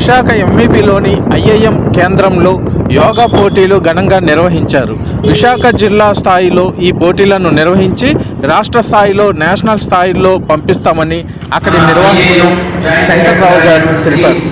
Visakha ఎంఈపీలోని IIM కేంద్రంలో యోగా పోటీలు ఘనంగా నిర్వహించారు. విశాఖ జిల్లా స్థాయిలో ఈ పోటీలను నిర్వహించి రాష్ట్ర స్థాయిలో నేషనల్ స్థాయిలో పంపిస్తామని అక్కడి నిర్వాహకులు శంకర్రావు గారు తెలిపారు.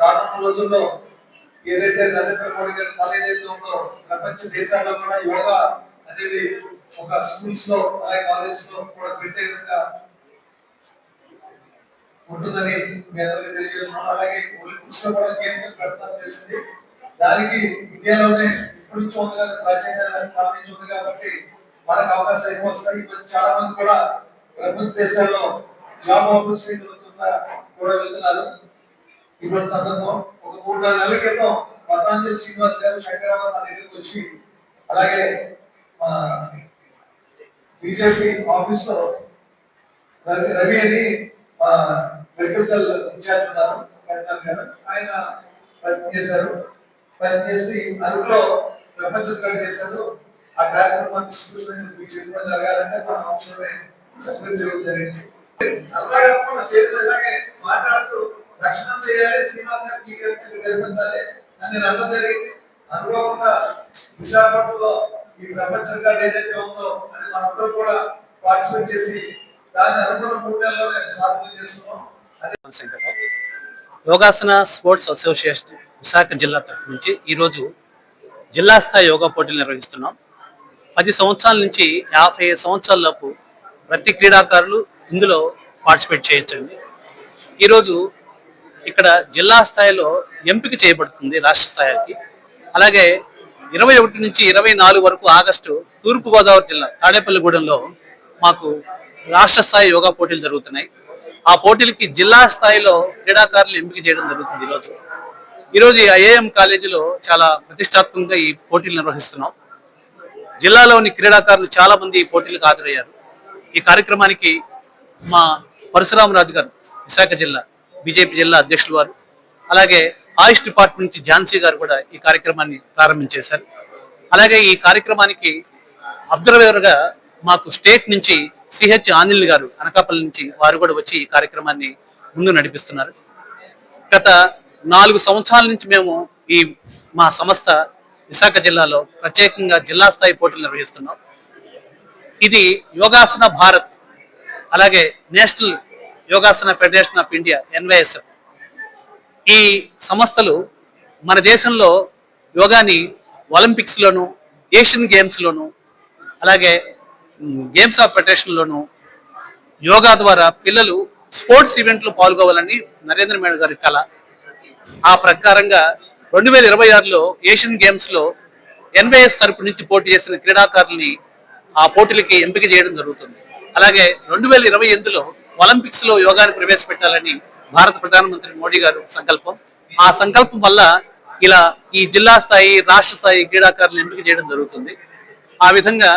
రానున్న రోజుల్లో ఏదైతే నరేంద్ర మోడీ గారి తలైతే ఉందో ప్రపంచ దేశాల్లో కూడా యోగా అనేది ఒక స్కూల్స్ లో అలాగే కాలేజ్ లో కూడా పెట్టే విధంగా ఉంటుందని మీ అందరికీ తెలియజేస్తున్నాం. అలాగే ఒలింపిక్స్ లో కూడా గేమ్స్ పెడతామని తెలిసింది. దానికి ఇండియాలోనే ఇప్పుడు నుంచి ఉంది ప్రాచీన ఉంది కాబట్టి మనకు అవకాశాలు ఎక్కువ వస్తాయి. చాలా మంది కూడా ప్రపంచ దేశాల్లో జాబ్ ఆపర్చునిటీ కూడా వెళ్తున్నారు. ఇటువంటి సందర్భం ఒక 3-4 నెలల క్రితం పతాంజలి శ్రీనివాస్ గారు శంకరరావు నా దగ్గరికి వచ్చి అలాగే బీజేపీ ఆఫీస్ లో రవి అని మెడికల్ సెల్ ఇన్ఛార్జ్ ఉన్నారు గారు, ఆయన పనిచేసి అరకులో ప్రపంచ రికార్డు చేశారు. ఆ కార్యక్రమాన్ని జరగాలంటే మన అవసరమే సత్కరించడం జరిగింది. సరదాగా మాట్లాడుతూ రక్షణ చేయాలి, శ్రీనివాస్ గారికి జరిపించాలి అని రంగం జరిగింది. అనుకోకుండా విశాఖపట్నంలో ఈ ప్రపంచ రికార్డు ఏదైతే ఉందో అది మనందరూ కూడా పార్టిసిపేట్ చేసి దాన్ని అనుకున్న 3 నెలల్లోనే సాధన చేసుకున్నాం. యోగాసన స్పోర్ట్స్ అసోసియేషన్ విశాఖ జిల్లా తరఫు నుంచి ఈరోజు జిల్లా స్థాయి యోగా పోటీలు నిర్వహిస్తున్నాం. 10 సంవత్సరాల నుంచి 55 సంవత్సరాల లోపు ప్రతి క్రీడాకారులు ఇందులో పార్టిసిపేట్ చేయొచ్చండి. ఈరోజు ఇక్కడ జిల్లా స్థాయిలో ఎంపిక చేయబడుతుంది రాష్ట్ర స్థాయికి. అలాగే 21 నుంచి 24 వరకు ఆగస్టు తూర్పుగోదావరి జిల్లా తాడేపల్లిగూడెంలో మాకు రాష్ట్ర స్థాయి యోగా పోటీలు జరుగుతున్నాయి. ఆ పోటీలకి జిల్లా స్థాయిలో క్రీడాకారులు ఎంపిక చేయడం జరుగుతుంది. ఈరోజు ఈ ఐఐఎం కాలేజీలో చాలా ప్రతిష్టాత్మకంగా ఈ పోటీలు నిర్వహిస్తున్నాం. జిల్లాలోని క్రీడాకారులు చాలా మంది ఈ పోటీలకు హాజరయ్యారు. ఈ కార్యక్రమానికి మా పరశురామరాజు గారు విశాఖ జిల్లా బీజేపీ జిల్లా అధ్యక్షులు వారు, అలాగే ఆయుష్ డిపార్ట్మెంట్ నుంచి ఝాన్సీ గారు కూడా ఈ కార్యక్రమాన్ని ప్రారంభించేశారు. అలాగే ఈ కార్యక్రమానికి అబ్జర్వర్గా మాకు స్టేట్ నుంచి సిహెచ్ ఆనిల్ గారు అనకాపల్లి నుంచి వారు కూడా వచ్చి ఈ కార్యక్రమాన్ని ముందు నడిపిస్తున్నారు. గత 4 సంవత్సరాల నుంచి మేము మా సంస్థ విశాఖ జిల్లాలో ప్రత్యేకంగా జిల్లా స్థాయి పోటీలు నిర్వహిస్తున్నాం. ఇది యోగాసన భారత్, అలాగే national yogasana federation of India NYSF, ఈ సంస్థలు మన దేశంలో యోగాని ఒలింపిక్స్లోను, ఏషియన్ గేమ్స్లోను, అలాగే గేమ్స్ ఆఫ్ ఫెడరేషన్లోను యోగా ద్వారా పిల్లలు స్పోర్ట్స్ ఈవెంట్లు పాల్గొవాలని నరేంద్ర మోడీ గారి కళ. ఆ ప్రకారంగా 2026లో ఏషియన్ గేమ్స్లో ఎన్వైఎస్ తరపు నుంచి పోటీ చేసిన క్రీడాకారుల్ని ఆ పోటీలకి ఎంపిక చేయడం జరుగుతుంది. అలాగే 2028లో ఒలింపిక్స్లో యోగాని ప్రవేశపెట్టాలని భారత ప్రధానమంత్రి మోడీ గారు సంకల్పం. ఆ సంకల్పం వల్ల ఇలా ఈ జిల్లా స్థాయి, రాష్ట్ర స్థాయి క్రీడాకారులను ఎంపిక చేయడం జరుగుతుంది. ఆ విధంగా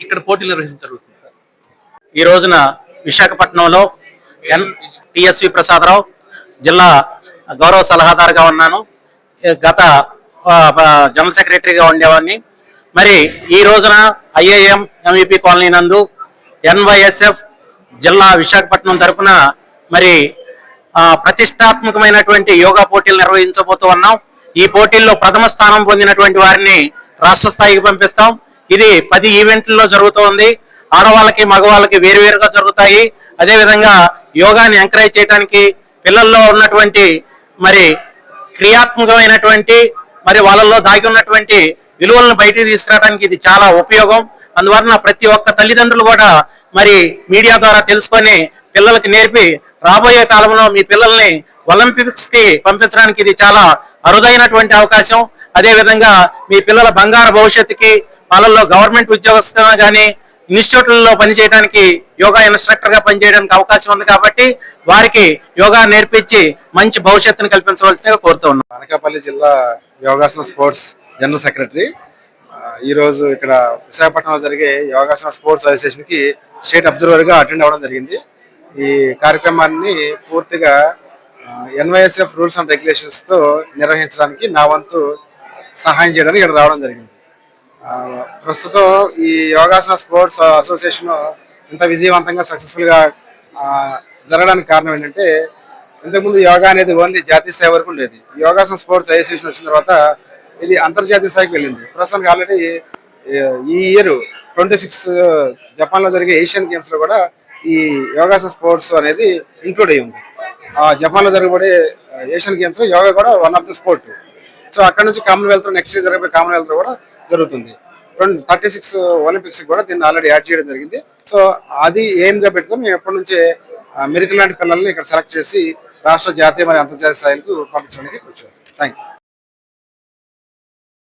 ఇక్కడ పోటీలు నిర్వహించడం జరుగుతుంది. ఈ రోజున విశాఖపట్నంలో టిఎస్వి ప్రసాదరావు జిల్లా గౌరవ సలహాదారుగా ఉన్నాను. గత జనరల్ సెక్రటరీగా ఉండేవాడిని. మరి ఈ రోజున ఐఐఎం ఎంవిపి కాలనీ నందు ఎన్వైఎస్ఎఫ్ జిల్లా విశాఖపట్నం తరపున మరి ప్రతిష్టాత్మకమైనటువంటి యోగా పోటీలు నిర్వహించబోతూ ఉన్నాం. ఈ పోటీల్లో ప్రథమ స్థానం పొందినటువంటి వారిని రాష్ట్ర స్థాయికి పంపిస్తాం. ఇది 10 ఈవెంట్లలో జరుగుతోంది. ఆడవాళ్ళకి, మగవాళ్ళకి వేరువేరుగా జరుగుతాయి. అదేవిధంగా యోగాని ఎంకరేజ్ చేయడానికి, పిల్లల్లో ఉన్నటువంటి మరి క్రియాత్మకమైనటువంటి మరి వాళ్ళల్లో దాగి ఉన్నటువంటి విలువలను బయటికి తీసుకురావడానికి ఇది చాలా ఉపయోగం. అందువలన ప్రతి ఒక్క తల్లిదండ్రులు కూడా మరి మీడియా ద్వారా తెలుసుకొని పిల్లలకి నేర్పి రాబోయే కాలంలో మీ పిల్లల్ని ఒలింపిక్స్ కి పంపించడానికి ఇది చాలా అరుదైనటువంటి అవకాశం. అదేవిధంగా మీ పిల్లల బంగారు భవిష్యత్తుకి వాళ్ళల్లో గవర్నమెంట్ ఉద్యోగస్తులుగా కానీ ఇన్స్టిట్యూట్లలో పనిచేయడానికి యోగా ఇన్స్ట్రక్టర్ గా పనిచేయడానికి అవకాశం ఉంది. కాబట్టి వారికి యోగా నేర్పించి మంచి భవిష్యత్తును కల్పించవలసిందిగా కోరుతూ ఉన్నాం. అనకాపల్లి జిల్లా యోగాసన స్పోర్ట్స్ జనరల్ సెక్రటరీ. ఈ రోజు ఇక్కడ విశాఖపట్నంలో జరిగే యోగాసన స్పోర్ట్స్ అసోసియేషన్ కి స్టేట్ అబ్జర్వర్ గా అటెండ్ అవ్వడం జరిగింది. ఈ కార్యక్రమాన్ని పూర్తిగా ఎన్వైఎస్ఎఫ్ రూల్స్ అండ్ రెగ్యులేషన్స్ తో నిర్వహించడానికి నా వంతు సహాయం చేయడానికి ఇక్కడ రావడం జరిగింది. ప్రస్తుతం ఈ యోగాసన స్పోర్ట్స్ అసోసియేషన్ ఇంత విజయవంతంగా సక్సెస్ఫుల్ గా జరగడానికి కారణం ఏంటంటే, ఇంతకుముందు యోగా అనేది ఓన్లీ జాతీయ స్థాయి వరకు ఉండేది. యోగాసన స్పోర్ట్స్ అసోసియేషన్ వచ్చిన తర్వాత ఇది అంతర్జాతీయ స్థాయికి వెళ్ళింది. ప్రస్తుతానికి ఆల్రెడీ ఈ ఇయర్ 26 జపాన్ లో జరిగే ఏషియన్ గేమ్స్ లో కూడా ఈ యోగాసన స్పోర్ట్స్ అనేది ఇంక్లూడ్ అయ్యి ఉంది. జపాన్ లో జరగబడే ఏషియన్ గేమ్స్ లో యోగా కూడా one of the sport. So అక్కడ నుంచి కామన్వెల్త్, నెక్స్ట్ ఇయర్ జరగబోయే కామన్వెల్త్ కూడా జరుగుతుంది. 36 ఒలింపిక్స్ కూడా దీన్ని ఆల్రెడీ యాడ్ చేయడం జరిగింది. సో అది ఎయిమ్ గా పెట్టుకొని మేము ఎప్పటి నుంచే మిరికల్ లాంటి పిల్లల్ని ఇక్కడ సెలెక్ట్ చేసి రాష్ట్ర, జాతీయ మరియు అంతర్జాతీయ స్థాయిలకు పంపించడానికి వచ్చాము. Thank you.